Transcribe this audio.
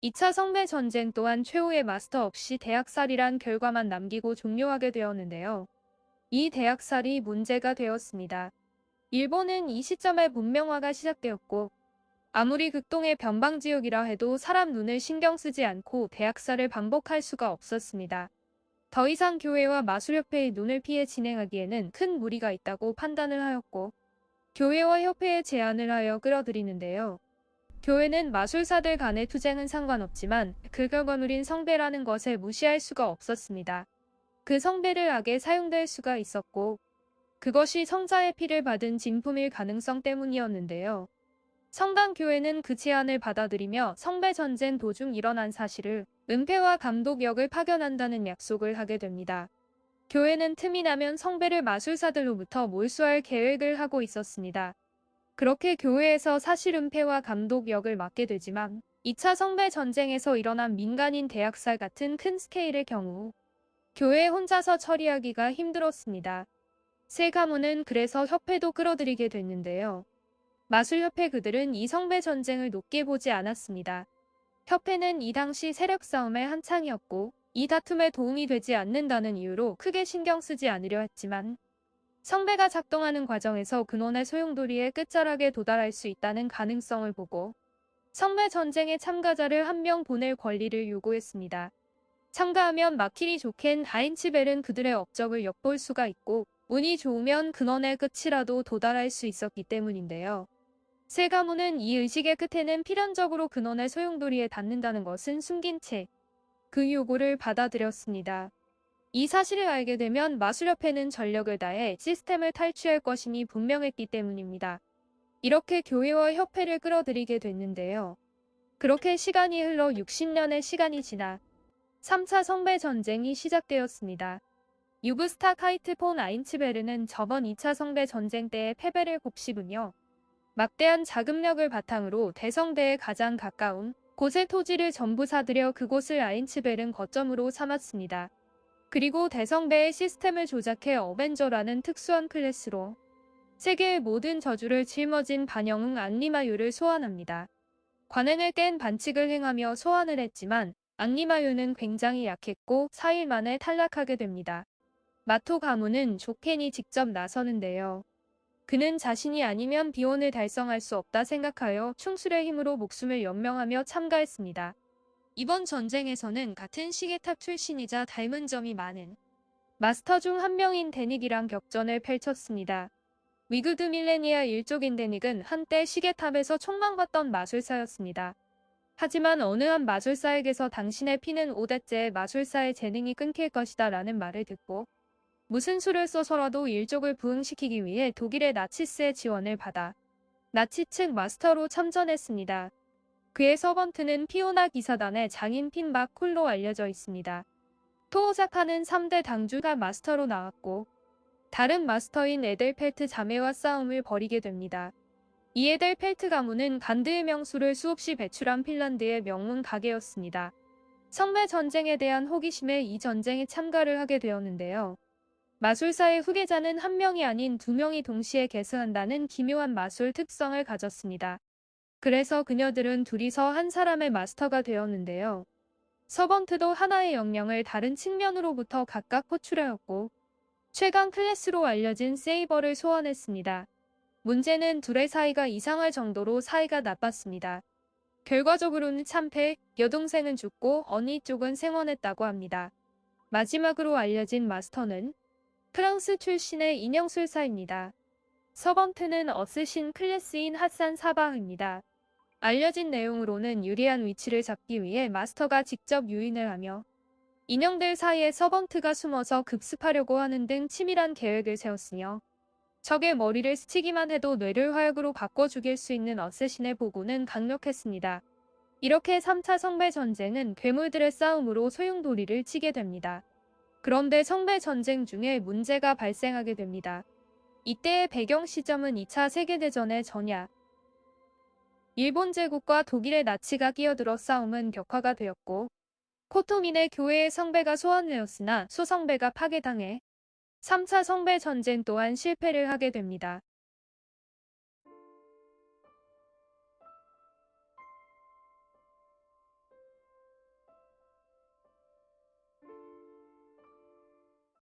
2차 성배 전쟁 또한 최후의 마스터 없이 대학살이란 결과만 남기고 종료하게 되었는데요. 이 대학살이 문제가 되었습니다. 일본은 이 시점에 문명화가 시작되었고, 아무리 극동의 변방지역이라 해도 사람 눈을 신경 쓰지 않고 대학살을 반복할 수가 없었습니다. 더 이상 교회와 마술협회의 눈을 피해 진행하기에는 큰 무리가 있다고 판단을 하였고, 교회와 협회에 제안을 하여 끌어들이는데요. 교회는 마술사들 간의 투쟁은 상관없지만 그 결과물인 성배라는 것을 무시할 수가 없었습니다. 그 성배를 악에 사용될 수가 있었고, 그것이 성자의 피를 받은 진품일 가능성 때문이었는데요. 성당교회는 그 제안을 받아들이며 성배 전쟁 도중 일어난 사실을 은폐와 감독역을 파견한다는 약속을 하게 됩니다. 교회는 틈이 나면 성배를 마술사들로부터 몰수할 계획을 하고 있었습니다. 그렇게 교회에서 사실 은폐와 감독역을 맡게 되지만 2차 성배 전쟁에서 일어난 민간인 대학살 같은 큰 스케일의 경우 교회 혼자서 처리하기가 힘들었습니다. 새 가문은 그래서 협회도 끌어들이게 됐는데요. 마술협회 그들은 이 성배 전쟁을 높게 보지 않았습니다. 협회는 이 당시 세력 싸움의 한창이었고 이 다툼에 도움이 되지 않는다는 이유로 크게 신경 쓰지 않으려 했지만 성배가 작동하는 과정에서 근원의 소용돌이의 끝자락에 도달할 수 있다는 가능성을 보고 성배 전쟁에 참가자를 한 명 보낼 권리를 요구했습니다. 참가하면 막힐이 좋겐 하인츠벨은 그들의 업적을 엿볼 수가 있고 운이 좋으면 근원의 끝이라도 도달할 수 있었기 때문인데요. 세 가문은 이 의식의 끝에는 필연적으로 근원의 소용돌이에 닿는다는 것은 숨긴 채 그 요구를 받아들였습니다. 이 사실을 알게 되면 마술협회는 전력을 다해 시스템을 탈취할 것임이 분명했기 때문입니다. 이렇게 교회와 협회를 끌어들이게 됐는데요. 그렇게 시간이 흘러 60년의 시간이 지나 3차 성배 전쟁이 시작되었습니다. 유브스타 하이트 폰 아인츠베르는 저번 2차 성배 전쟁 때의 패배를 곱씹으며 막대한 자금력을 바탕으로 대성대에 가장 가까운 곳의 토지를 전부 사들여 그곳을 아인츠벨은 거점으로 삼았습니다. 그리고 대성배의 시스템을 조작해 어벤져라는 특수한 클래스로 세계의 모든 저주를 짊어진 반영웅 안리마유를 소환합니다. 관행을 깬 반칙을 행하며 소환을 했지만 안리마유는 굉장히 약했고 4일 만에 탈락하게 됩니다. 마토 가문은 조켄이 직접 나서는데요. 그는 자신이 아니면 비혼을 달성할 수 없다 생각하여 충술의 힘으로 목숨을 연명하며 참가했습니다. 이번 전쟁에서는 같은 시계탑 출신이자 닮은 점이 많은 마스터 중 한 명인 데닉이랑 격전을 펼쳤습니다. 위그드 밀레니아 일족인 데닉은 한때 시계탑에서 촉망받던 마술사였습니다. 하지만 어느 한 마술사에게서 당신의 피는 5대째 마술사의 재능이 끊길 것이다 라는 말을 듣고 무슨 수를 써서라도 일족을 부흥시키기 위해 독일의 나치스의 지원을 받아 나치 측 마스터로 참전했습니다. 그의 서번트는 피오나 기사단의 장인 핀박 콜로 알려져 있습니다. 토오사카는 3대 당주가 마스터로 나왔고 다른 마스터인 에델펠트 자매와 싸움을 벌이게 됩니다. 이 에델펠트 가문은 간드의 명수를 수없이 배출한 핀란드의 명문 가게였습니다. 성매 전쟁에 대한 호기심에 이 전쟁에 참가를 하게 되었는데요. 마술사의 후계자는 한 명이 아닌 두 명이 동시에 계승한다는 기묘한 마술 특성을 가졌습니다. 그래서 그녀들은 둘이서 한 사람의 마스터가 되었는데요. 서번트도 하나의 역량을 다른 측면으로부터 각각 호출하였고 최강 클래스로 알려진 세이버를 소환했습니다. 문제는 둘의 사이가 이상할 정도로 사이가 나빴습니다. 결과적으로는 참패, 여동생은 죽고 언니 쪽은 생원했다고 합니다. 마지막으로 알려진 마스터는 프랑스 출신의 인형술사입니다. 서번트는 어쌔신 클래스인 핫산 사바입니다. 알려진 내용으로는 유리한 위치를 잡기 위해 마스터가 직접 유인을 하며 인형들 사이에 서번트가 숨어서 급습하려고 하는 등 치밀한 계획을 세웠으며 적의 머리를 스치기만 해도 뇌를 화약으로 바꿔 죽일 수 있는 어쌔신의 보고는 강력했습니다. 이렇게 3차 성배 전쟁은 괴물들의 싸움으로 소용돌이를 치게 됩니다. 그런데 성배 전쟁 중에 문제가 발생하게 됩니다. 이때의 배경 시점은 2차 세계대전의 전야. 일본 제국과 독일의 나치가 끼어들어 싸움은 격화가 되었고 코토민의 교회의 성배가 소환되었으나 소성배가 파괴당해 3차 성배 전쟁 또한 실패를 하게 됩니다.